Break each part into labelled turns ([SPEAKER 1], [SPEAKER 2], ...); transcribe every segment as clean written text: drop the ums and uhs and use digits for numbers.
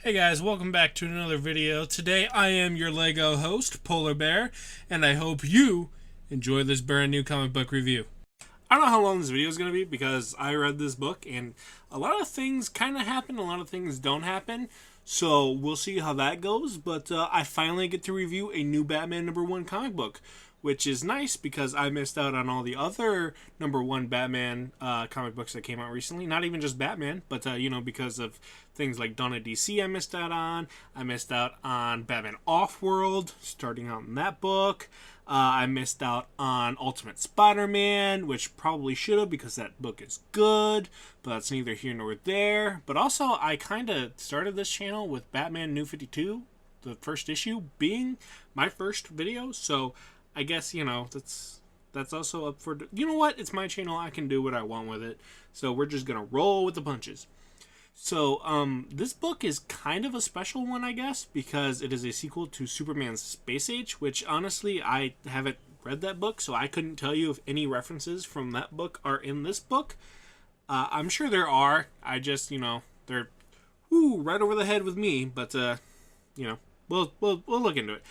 [SPEAKER 1] Hey guys, welcome back to another video. Today I am your LEGO host, Polar Bear, and I hope you enjoy this brand new comic book review. I don't know how long this video is going to be because I read this book and a lot of things kind of happen, a lot of things don't happen, so we'll see how that goes, but I finally get to review a new Batman #1 comic book, which is nice because I missed out on all the other #1 Batman comic books that came out recently. Not even just Batman, but because of things like Dawn of DC I missed out on. I missed out on Batman Offworld, starting out in that book. I missed out on Ultimate Spider-Man, which probably should have because that book is good, but that's neither here nor there. But also, I kind of started this channel with Batman New 52, the first issue being my first video, so I guess, that's also up for... You know what? It's my channel. I can do what I want with it. So we're just going to roll with the punches. So, this book is kind of a special one, I guess, because it is a sequel to Superman Space Age, which, honestly, I haven't read that book, so I couldn't tell you if any references from that book are in this book. I'm sure there are. I just, they're right over the head with me, but, We'll look into it.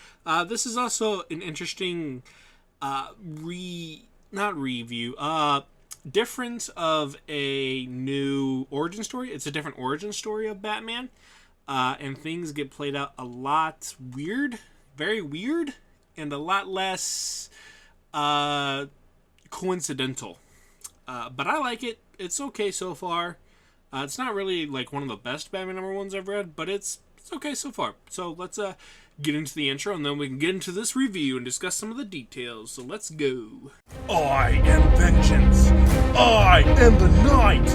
[SPEAKER 1] This is also an interesting difference of a new origin story. It's a different origin story of Batman, and things get played out a lot very weird, and a lot less coincidental. But I like it. It's okay so far. It's not really like one of the best Batman #1s I've read, but it's okay so far. So let's get into the intro, and then we can get into this review and discuss some of the details. So let's go. I am vengeance. I am the night.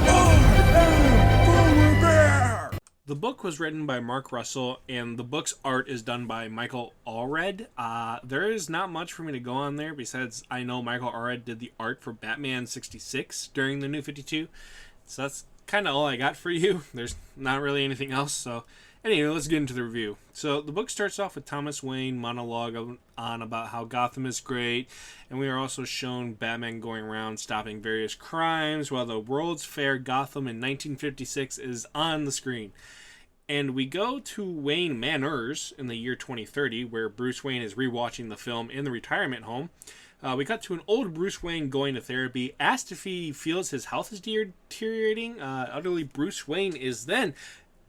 [SPEAKER 1] I am Polar Bear. The book was written by Mark Russell, and the book's art is done by Michael Allred. There is not much for me to go on there, besides I know Michael Allred did the art for Batman 66 during the New 52. So that's kind of all I got for you. There's not really anything else, so... Anyway, let's get into the review. So, the book starts off with Thomas Wayne monologue on about how Gotham is great, and we are also shown Batman going around stopping various crimes, while the World's Fair Gotham in 1956 is on the screen. And we go to Wayne Manors in the year 2030, where Bruce Wayne is rewatching the film in the retirement home. We cut to an old Bruce Wayne going to therapy, asked if he feels his health is deteriorating. Utterly, Bruce Wayne is then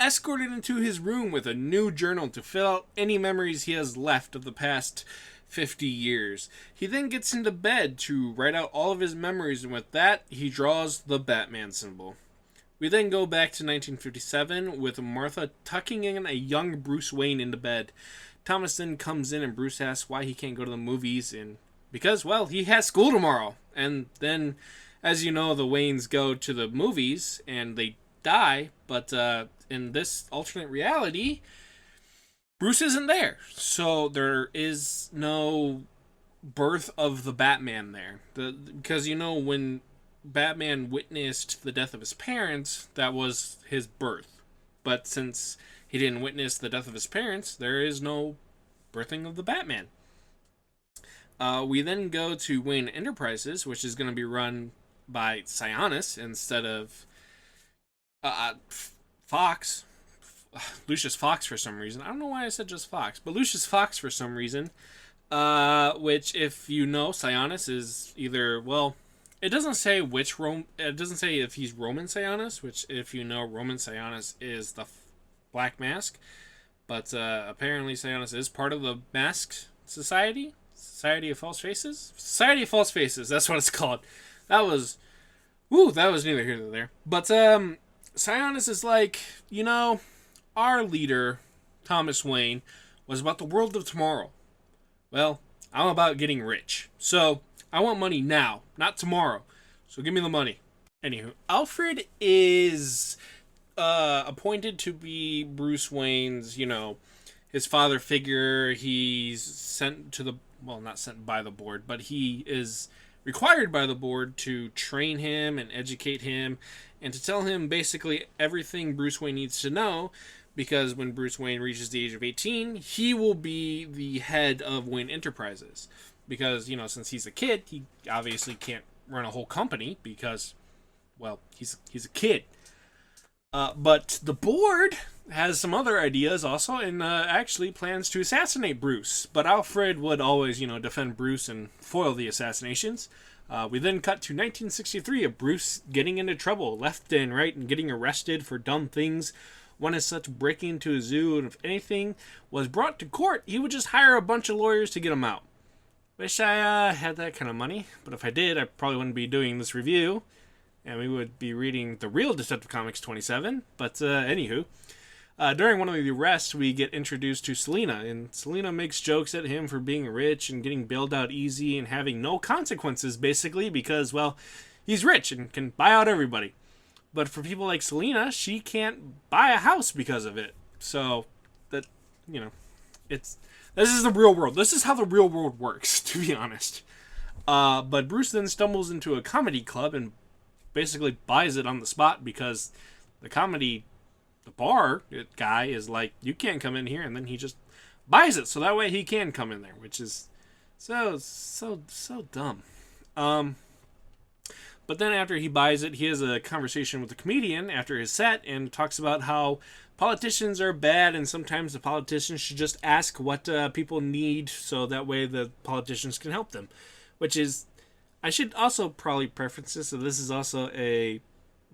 [SPEAKER 1] escorted into his room with a new journal to fill out any memories he has left of the past 50 years. He then gets into bed to write out all of his memories, and with that, he draws the Batman symbol. We then go back to 1957 with Martha tucking in a young Bruce Wayne into bed. Thomas then comes in and Bruce asks why he can't go to the movies, and because, well, he has school tomorrow. And then, as you know, the Waynes go to the movies and they die, but in this alternate reality, Bruce isn't there. So there is no birth of the Batman there. Because, when Batman witnessed the death of his parents, that was his birth. But since he didn't witness the death of his parents, there is no birthing of the Batman. We then go to Wayne Enterprises, which is going to be run by Sionis instead of Fox. Lucius Fox for some reason. I don't know why I said just Fox, but Lucius Fox for some reason. Which, if you know, Sionis is either, well, it doesn't say it doesn't say if he's Roman Sionis, which, if you know, Roman Sionis is the Black Mask. But apparently Sionis is part of the Mask Society. Society of False Faces? Society of False Faces, that's what it's called. That was neither here nor there. But, Sionis is like, our leader, Thomas Wayne, was about the world of tomorrow. Well, I'm about getting rich. So, I want money now, not tomorrow. So give me the money. Anywho, Alfred is appointed to be Bruce Wayne's, his father figure. He's sent to the... Well, not sent by the board, but he is required by the board to train him and educate him and to tell him basically everything Bruce Wayne needs to know, because when Bruce Wayne reaches the age of 18, he will be the head of Wayne Enterprises. Because, since he's a kid, he obviously can't run a whole company because, well, he's a kid. But the board has some other ideas also, and actually plans to assassinate Bruce. But Alfred would always, defend Bruce and foil the assassinations. We then cut to 1963 of Bruce getting into trouble left and right and getting arrested for dumb things. One is such breaking into a zoo, and if anything was brought to court, he would just hire a bunch of lawyers to get him out. Wish I had that kind of money, but if I did, I probably wouldn't be doing this review, and we would be reading the real Detective Comics 27. But anywho, during one of the arrests, we get introduced to Selina, and Selina makes jokes at him for being rich and getting bailed out easy and having no consequences, basically, because, well, he's rich and can buy out everybody. But for people like Selina, she can't buy a house because of it. So, that, this is the real world. This is how the real world works, to be honest. But Bruce then stumbles into a comedy club and basically buys it on the spot because the bar guy is like, you can't come in here, and then he just buys it so that way he can come in there, which is so dumb. But then after he buys it, he has a conversation with the comedian after his set and talks about how politicians are bad and sometimes the politicians should just ask what people need so that way the politicians can help them. Which is, I should also probably preference this, so this is also a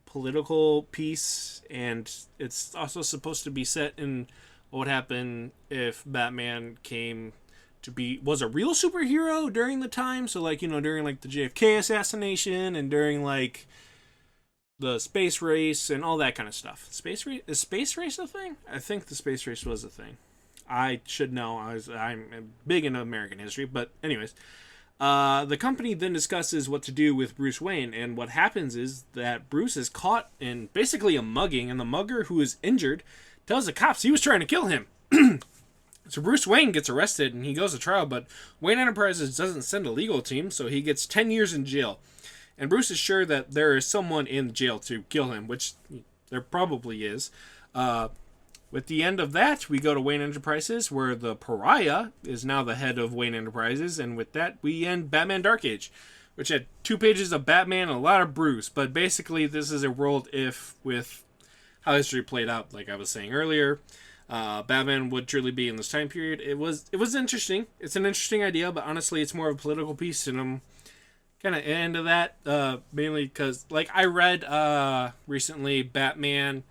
[SPEAKER 1] political piece, and it's also supposed to be set in what would happen if Batman was a real superhero during the time. So during the JFK assassination and during the space race and all that kind of stuff. Is space race a thing? I think the space race was a thing. I should know. I'm big into American history, but anyways, the company then discusses what to do with Bruce Wayne, and what happens is that Bruce is caught in basically a mugging, and the mugger, who is injured, tells the cops he was trying to kill him. So Bruce Wayne gets arrested and he goes to trial, but Wayne Enterprises doesn't send a legal team, so he gets 10 years in jail. And Bruce is sure that there is someone in jail to kill him, which there probably is. With the end of that, we go to Wayne Enterprises, where the Pariah is now the head of Wayne Enterprises, and with that, we end Batman Dark Age, which had 2 pages of Batman and a lot of Bruce, but basically this is a world if with how history played out, like I was saying earlier. Batman would truly be in this time period. It was interesting. It's an interesting idea, but honestly, it's more of a political piece, and I'm kind of into that, mainly because, I read recently Batman,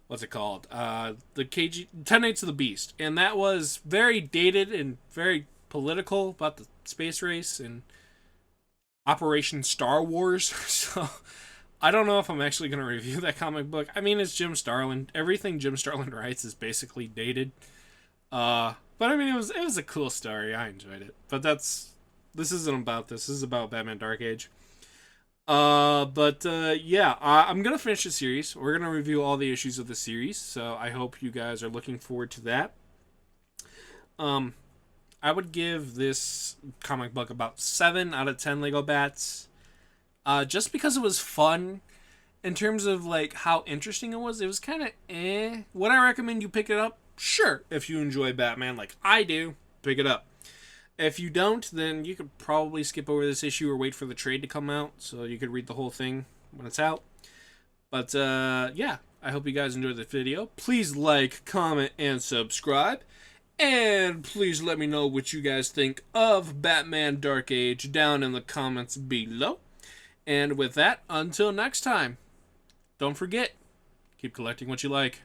[SPEAKER 1] what's it called? The 10 Nights of the Beast, and that was very dated and very political about the space race and Operation Star Wars, so I don't know if I'm actually going to review that comic book. I mean, it's Jim Starlin. Everything Jim Starlin writes is basically dated. But I mean, it was a cool story. I enjoyed it. But this isn't about this. This is about Batman Dark Age. I'm going to finish the series. We're going to review all the issues of the series. So I hope you guys are looking forward to that. I would give this comic book about 7 out of 10 Lego Bats. Just because it was fun in terms of how interesting it was kind of eh. Would I recommend you pick it up? Sure, if you enjoy Batman like I do, pick it up. If you don't, then you could probably skip over this issue or wait for the trade to come out so you could read the whole thing when it's out. But I hope you guys enjoyed the video. Please like, comment, and subscribe. And please let me know what you guys think of Batman Dark Age down in the comments below. And with that, until next time, don't forget, keep collecting what you like.